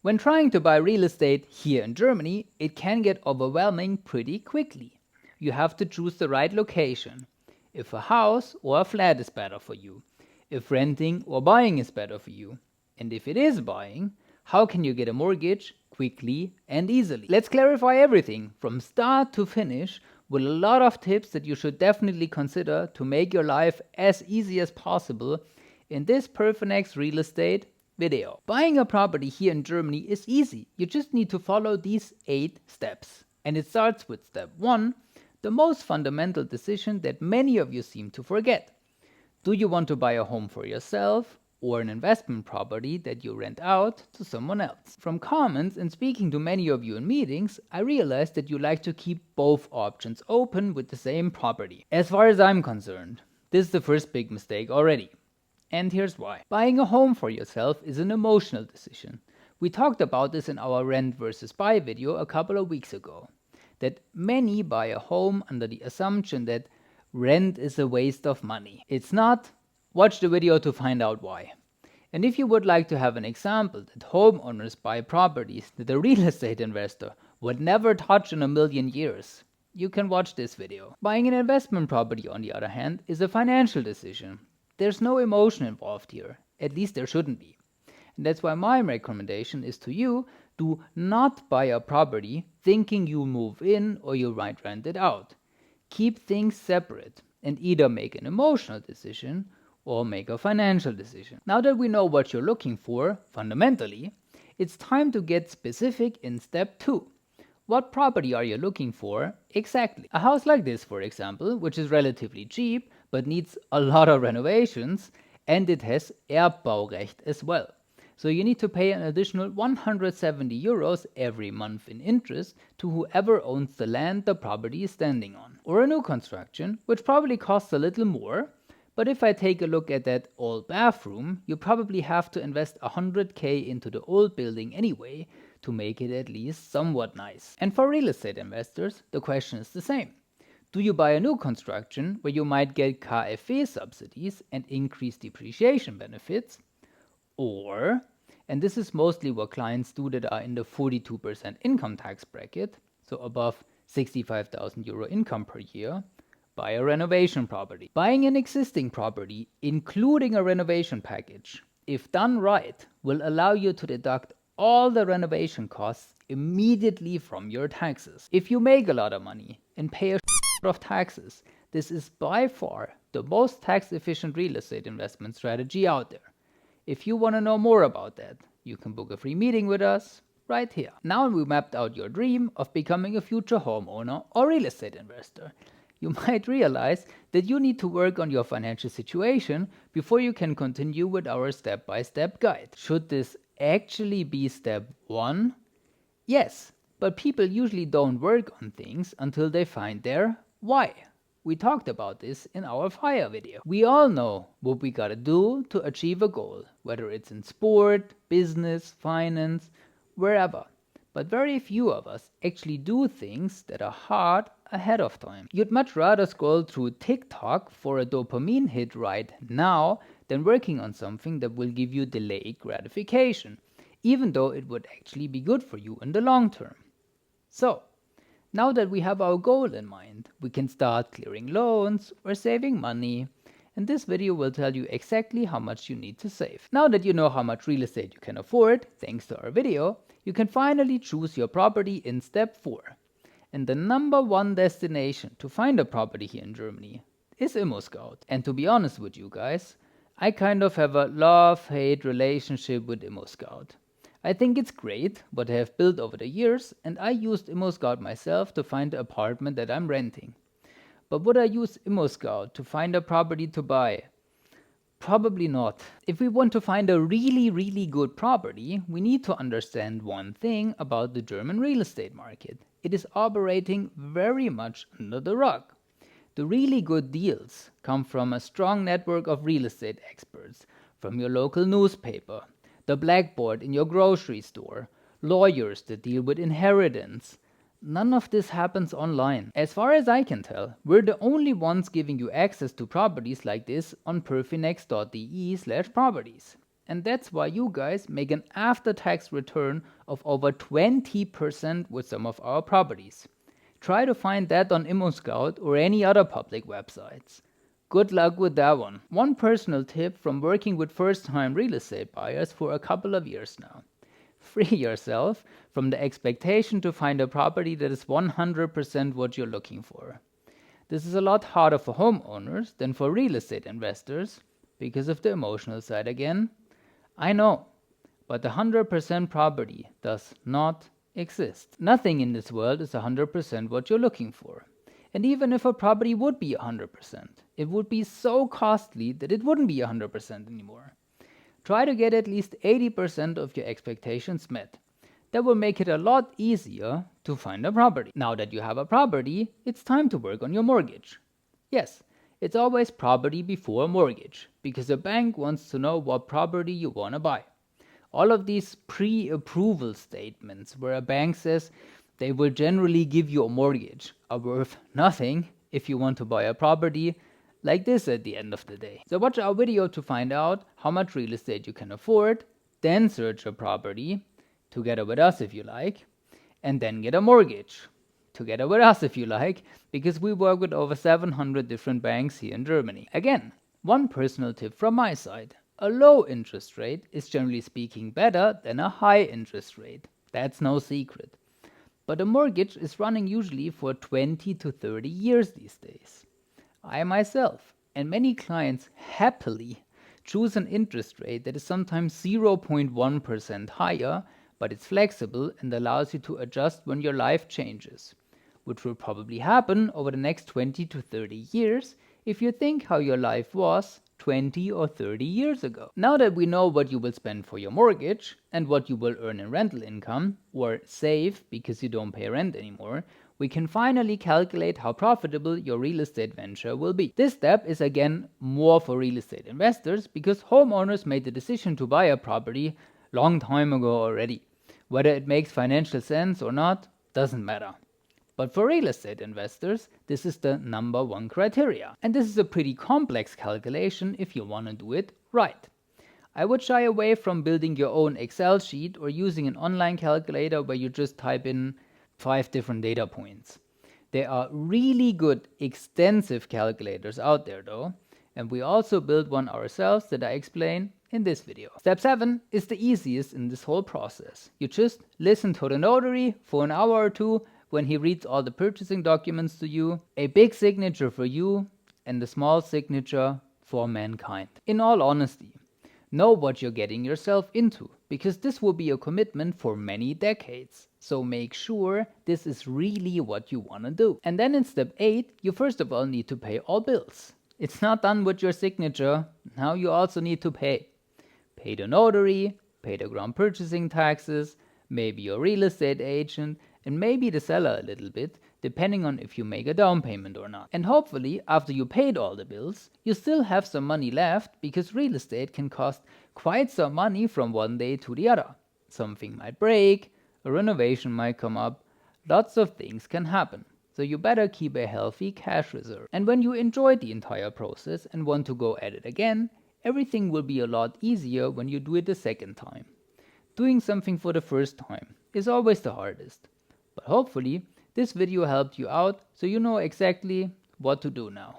When trying to buy real estate here in Germany, it can get overwhelming pretty quickly. You have to choose the right location. If a house or a flat is better for you. If renting or buying is better for you. And if it is buying, how can you get a mortgage quickly and easily? Let's clarify everything from start to finish with a lot of tips that you should definitely consider to make your life as easy as possible in this PerFinEx real estate video. Buying a property here in Germany is easy. You just need to follow these 8 steps. And it starts with step 1, the most fundamental decision that many of you seem to forget. Do you want to buy a home for yourself or an investment property that you rent out to someone else? From comments and speaking to many of you in meetings, I realized that you like to keep both options open with the same property. As far as I'm concerned, this is the first big mistake already. And here's why. Buying a home for yourself is an emotional decision. We talked about this in our rent versus buy video a couple of weeks ago. That many buy a home under the assumption that rent is a waste of money. It's not. Watch the video to find out why. And if you would like to have an example that homeowners buy properties that a real estate investor would never touch in a million years, you can watch this video. Buying an investment property, on the other hand, is a financial decision. There's no emotion involved here, at least there shouldn't be. And that's why my recommendation is to you, do not buy a property thinking you'll move in or you might rent it out. Keep things separate and either make an emotional decision or make a financial decision. Now that we know what you're looking for, fundamentally, it's time to get specific in step 2. What property are you looking for exactly? A house like this, for example, which is relatively cheap, but needs a lot of renovations, and it has Erbbaurecht as well. So you need to pay an additional 170 euros every month in interest to whoever owns the land the property is standing on. Or a new construction, which probably costs a little more, but if I take a look at that old bathroom, you probably have to invest 100k into the old building anyway to make it at least somewhat nice. And for real estate investors, the question is the same. Do you buy a new construction where you might get KfW subsidies and increased depreciation benefits? Or, and this is mostly what clients do that are in the 42% income tax bracket, so above 65,000 euro income per year, buy a renovation property. Buying an existing property, including a renovation package, if done right, will allow you to deduct all the renovation costs immediately from your taxes. If you make a lot of money and pay a of taxes, this is by far the most tax-efficient real estate investment strategy out there. If you want to know more about that, you can book a free meeting with us right here. Now we mapped out your dream of becoming a future homeowner or real estate investor. You might realize that you need to work on your financial situation before you can continue with our step-by-step guide. Should this actually be step 1? Yes, but people usually don't work on things until they find their why. We talked about this in our fire video. We all know what we gotta do to achieve a goal, whether it's in sport, business, finance, wherever. But very few of us actually do things that are hard ahead of time. You'd much rather scroll through TikTok for a dopamine hit right now than working on something that will give you delayed gratification, even though it would actually be good for you in the long term. So, now that we have our goal in mind, we can start clearing loans or saving money, and this video will tell you exactly how much you need to save. Now that you know how much real estate you can afford, thanks to our video, you can finally choose your property in step 4. And the number 1 destination to find a property here in Germany is ImmoScout. And to be honest with you guys, I kind of have a love-hate relationship with ImmoScout. I think it's great what they have built over the years, and I used ImmoScout myself to find the apartment that I'm renting. But would I use ImmoScout to find a property to buy? Probably not. If we want to find a really good property, we need to understand one thing about the German real estate market. It is operating very much under the rug. The really good deals come from a strong network of real estate experts, from your local newspaper, the blackboard in your grocery store, lawyers that deal with inheritance. None of this happens online. As far as I can tell, we're the only ones giving you access to properties like this on perfinex.de/properties. And that's why you guys make an after-tax return of over 20% with some of our properties. Try to find that on ImmoScout or any other public websites. Good luck with that one. One personal tip from working with first-time real estate buyers for a couple of years now. Free yourself from the expectation to find a property that is 100% what you're looking for. This is a lot harder for homeowners than for real estate investors because of the emotional side again. I know, but the 100% property does not exist. Nothing in this world is 100% what you're looking for. And even if a property would be 100%, it would be so costly that it wouldn't be 100% anymore. Try to get at least 80% of your expectations met. That will make it a lot easier to find a property. Now that you have a property, it's time to work on your mortgage. Yes, it's always property before mortgage, because a bank wants to know what property you want to buy. All of these pre-approval statements where a bank says they will generally give you a mortgage are worth nothing if you want to buy a property like this at the end of the day. So watch our video to find out how much real estate you can afford, then search a property, together with us if you like, and then get a mortgage, together with us if you like, because we work with over 700 different banks here in Germany. Again, one personal tip from my side. A low interest rate is generally speaking better than a high interest rate. That's no secret. But a mortgage is running usually for 20 to 30 years these days. I myself and many clients happily choose an interest rate that is sometimes 0.1% higher, but it's flexible and allows you to adjust when your life changes, which will probably happen over the next 20 to 30 years if you think how your life was 20 or 30 years ago. Now that we know what you will spend for your mortgage and what you will earn in rental income or save because you don't pay rent anymore, we can finally calculate how profitable your real estate venture will be. This step is again more for real estate investors because homeowners made the decision to buy a property long time ago already. Whether it makes financial sense or not doesn't matter. But for real estate investors, this is the number one criteria. And this is a pretty complex calculation if you want to do it right. I would shy away from building your own Excel sheet or using an online calculator where you just type in 5 different data points. There are really good, extensive calculators out there though, and we also built one ourselves that I explain in this video. Step 7 is the easiest in this whole process. You just listen to the notary for an hour or two when he reads all the purchasing documents to you, a big signature for you and a small signature for mankind. In all honesty, know what you're getting yourself into, because this will be a commitment for many decades. So make sure this is really what you want to do. And then in step 8, you first of all need to pay all bills. It's not done with your signature. Now you also need to pay. Pay the notary, pay the ground purchasing taxes, maybe your real estate agent, and maybe the seller a little bit, depending on if you make a down payment or not. And hopefully, after you paid all the bills, you still have some money left, because real estate can cost quite some money from one day to the other. Something might break, a renovation might come up, lots of things can happen. So you better keep a healthy cash reserve. And when you enjoyed the entire process and want to go at it again, everything will be a lot easier when you do it the second time. Doing something for the first time is always the hardest. But hopefully, this video helped you out so you know exactly what to do now.